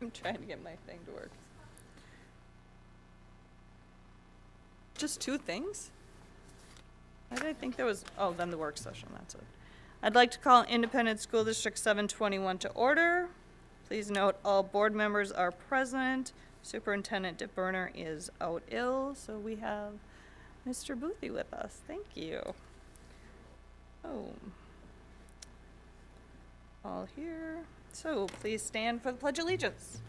I'm trying to get my thing to work. Just two things? Why did I think there was, oh, then the work session, that's it. I'd like to call Independent School District 721 to order. Please note all board members are present. Superintendent DeBerner is out ill, so we have Mr. Boothby with us. Thank you. Oh. All here. So please stand for the Pledge of Allegiance.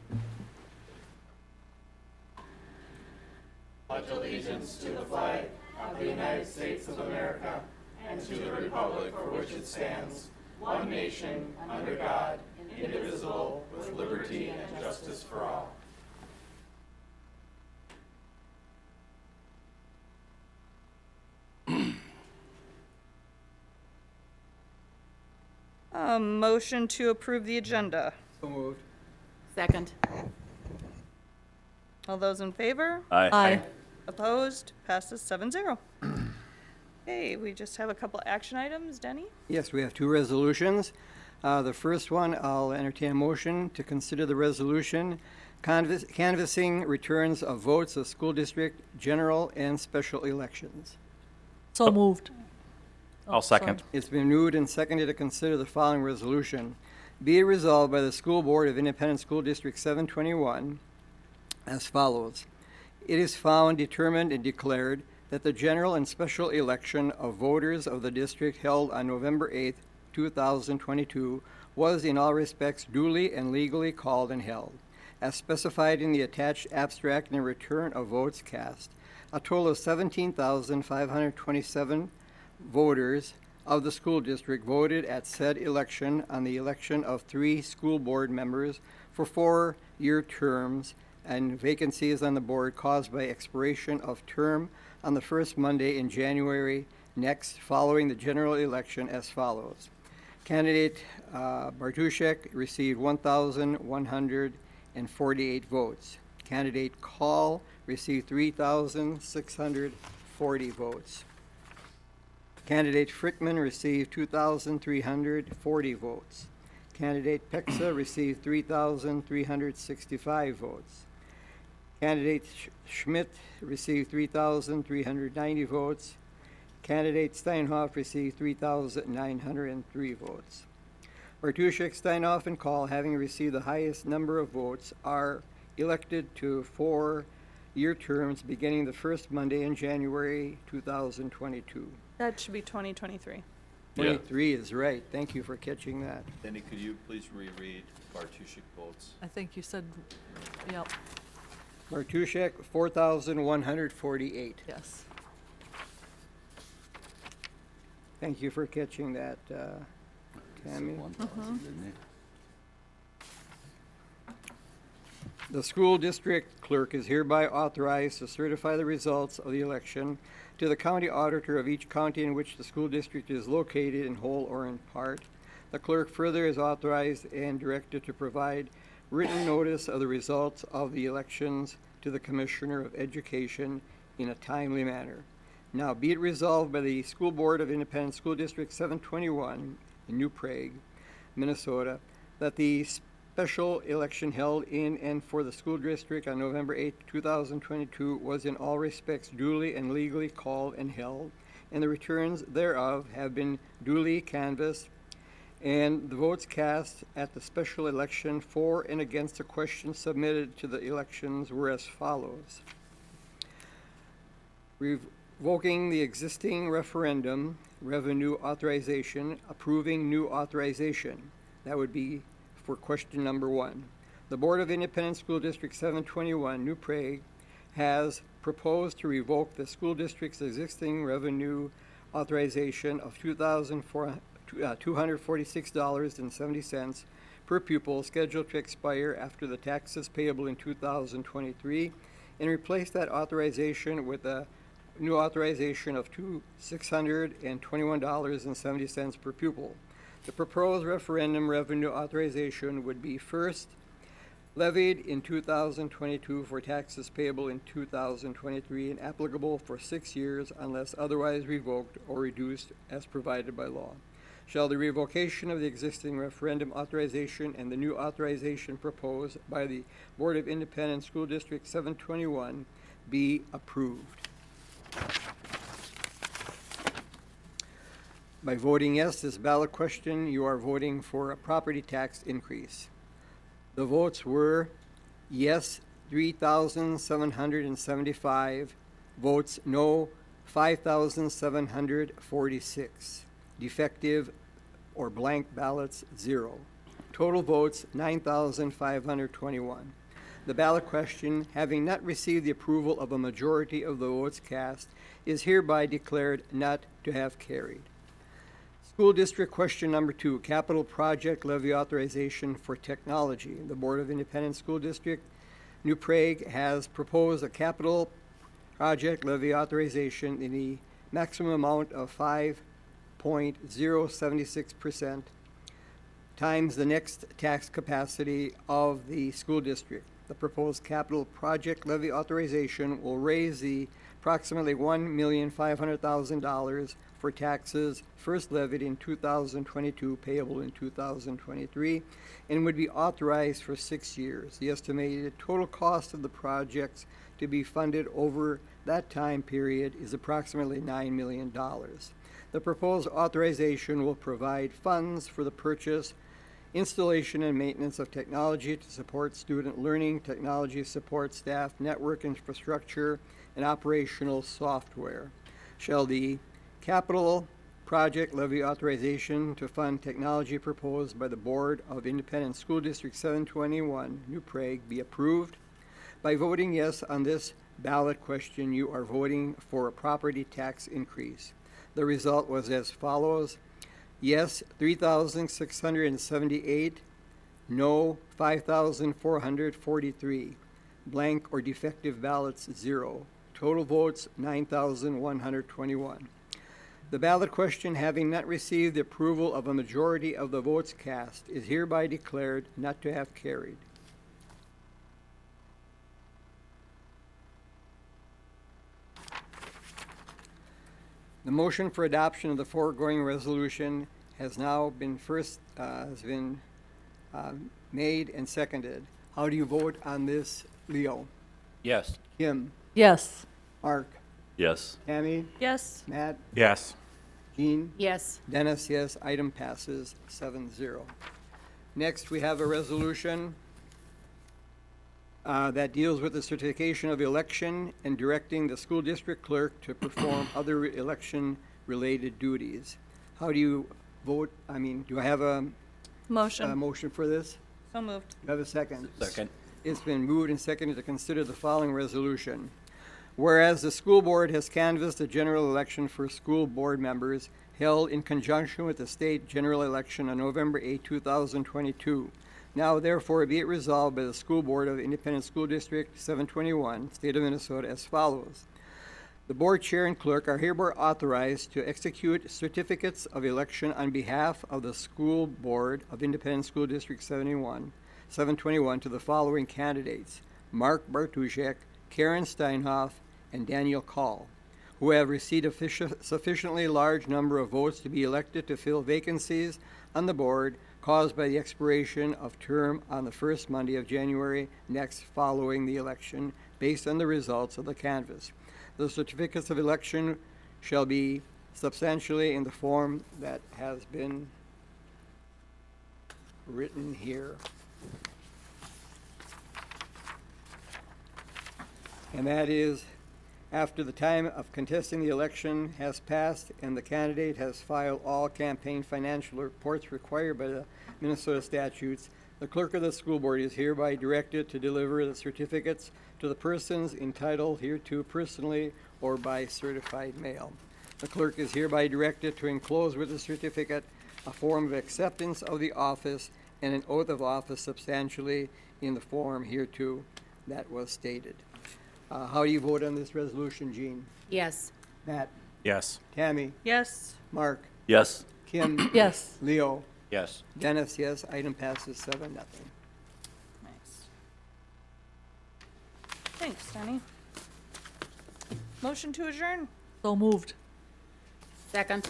Pledge allegiance to the flag of the United States of America and to the republic for which it stands, one nation, under God, indivisible, with liberty and justice for all. Motion to approve the agenda. So moved. Second. All those in favor? Aye. Opposed? Passes 7-0. Okay, we just have a couple action items. Denny? Yes, we have two resolutions. The first one, I'll entertain a motion to consider the resolution canvassing returns of votes of school district general and special elections. So moved. I'll second. It's been moved and seconded to consider the following resolution. Be it resolved by the School Board of Independent School District 721 as follows. It is found, determined, and declared that the general and special election of voters of the district held on November 8, 2022 was in all respects duly and legally called and held. As specified in the attached abstract and return of votes cast, a total of 17,527 voters of the school district voted at said election on the election of 3 school board members for 4-year terms and vacancies on the board caused by expiration of term on the first Monday in January next following the general election as follows. Candidate Bartuszek received 1,148 votes. Candidate Call received 3,640 votes. Candidate Frickman received 2,340 votes. Candidate Pexa received 3,365 votes. Candidate Schmidt received 3,390 votes. Candidate Steinhoff received 3,903 votes. Bartuszek, Steinhoff, and Call, having received the highest number of votes, are elected to 4-year terms beginning the first Monday in January 2022. That should be 2023. 23 is right. Thank you for catching that. Danny, could you please reread Bartuszek votes? I think you said, yep, Bartuszek, 4,148. yes. Thank you for catching that, Tammy. The school district clerk is hereby authorized to certify the results of the election to the county auditor of each county in which the school district is located in whole or in part. The clerk further is authorized and directed to provide written notice of the results of the elections to the Commissioner of Education in a timely manner. Now be it resolved by the School Board of Independent School District 721 in New Prague, Minnesota, that the special election held in and for the school district on November 8, 2022 was in all respects duly and legally called and held, and the returns thereof have been duly canvassed, and the votes cast at the special election for and against the questions submitted to the elections were as follows. Revoking the existing referendum revenue authorization, approving new authorization. That would be for question number 1. The Board of Independent School District 721, New Prague, has proposed to revoke the school district's existing revenue authorization of $246.70 per pupil scheduled to expire after the taxes payable in 2023 and replace that authorization with a new authorization of $621.70 per pupil. The proposed referendum revenue authorization would be first levied in 2022 for taxes payable in 2023 and applicable for 6 years unless otherwise revoked or reduced as provided by law. Shall the revocation of the existing referendum authorization and the new authorization proposed by the Board of Independent School District 721 be approved? By voting yes, this ballot question, you are voting for a property tax increase. The votes were yes, 3,775, votes no, 5,746, defective or blank ballots, 0. Total votes, 9,521. The ballot question, having not received the approval of a majority of the votes cast, is hereby declared not to have carried. School District question number 2, capital project levy authorization for technology. The Board of Independent School District, New Prague, has proposed a capital project levy authorization in the maximum amount of 5.076% times the next tax capacity of the school district. The proposed capital project levy authorization will raise the approximately $1,500,000 for taxes first levied in 2022, payable in 2023, and would be authorized for 6 years. The estimated total cost of the projects to be funded over that time period is approximately $9 million. The proposed authorization will provide funds for the purchase, installation, and maintenance of technology to support student learning, technology support staff, network infrastructure, and operational software. Shall the capital project levy authorization to fund technology proposed by the Board of Independent School District 721, New Prague, be approved? By voting yes on this ballot question, you are voting for a property tax increase. The result was as follows: yes, 3,678, no, 5,443, blank or defective ballots, 0. Total votes, 9,121. The ballot question, having not received the approval of a majority of the votes cast, is hereby declared not to have carried. The motion for adoption of the foregoing resolution has now been made and seconded. How do you vote on this, Leo? Yes. Kim? Yes. Mark? Yes. Tammy? Yes. Matt? Yes. Jean? Yes. Dennis, yes. Item passes 7-0. Next, we have a resolution that deals with the certification of election and directing the school district clerk to perform other election-related duties. How do you vote? Do I have a Motion. motion for this? So moved. Do I have a second? Second. It's been moved and seconded to consider the following resolution. Whereas the school board has canvassed a general election for school board members held in conjunction with the state general election on November 8, 2022. Now therefore be it resolved by the school board of Independent School District 721, State of Minnesota, as follows. The board chair and clerk are hereby authorized to execute certificates of election on behalf of the school board of Independent School District 721 to the following candidates: Mark Bartuszek, Karen Steinhoff, and Daniel Call, who have received a sufficiently large number of votes to be elected to fill vacancies on the board caused by the expiration of term on the first Monday of January next following the election, based on the results of the canvass. The certificates of election shall be substantially in the form that has been written here. And that is, after the time of contesting the election has passed and the candidate has filed all campaign financial reports required by the Minnesota statutes, the clerk of the school board is hereby directed to deliver the certificates to the persons entitled hereto personally or by certified mail. The clerk is hereby directed to enclose with the certificate a form of acceptance of the office and an oath of office substantially in the form hereto that was stated. How do you vote on this resolution, Jean? Yes. Matt? Yes. Tammy? Yes. Mark? Yes. Kim? Yes. Leo? Yes. Dennis, yes. Item passes 7-0. Nice. Thanks, Danny. Motion to adjourn. So moved. Second.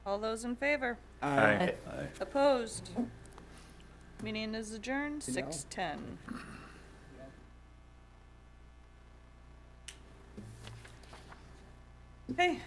All those in favor? Aye. Opposed? Meeting is adjourned, You know. 6:10. Okay,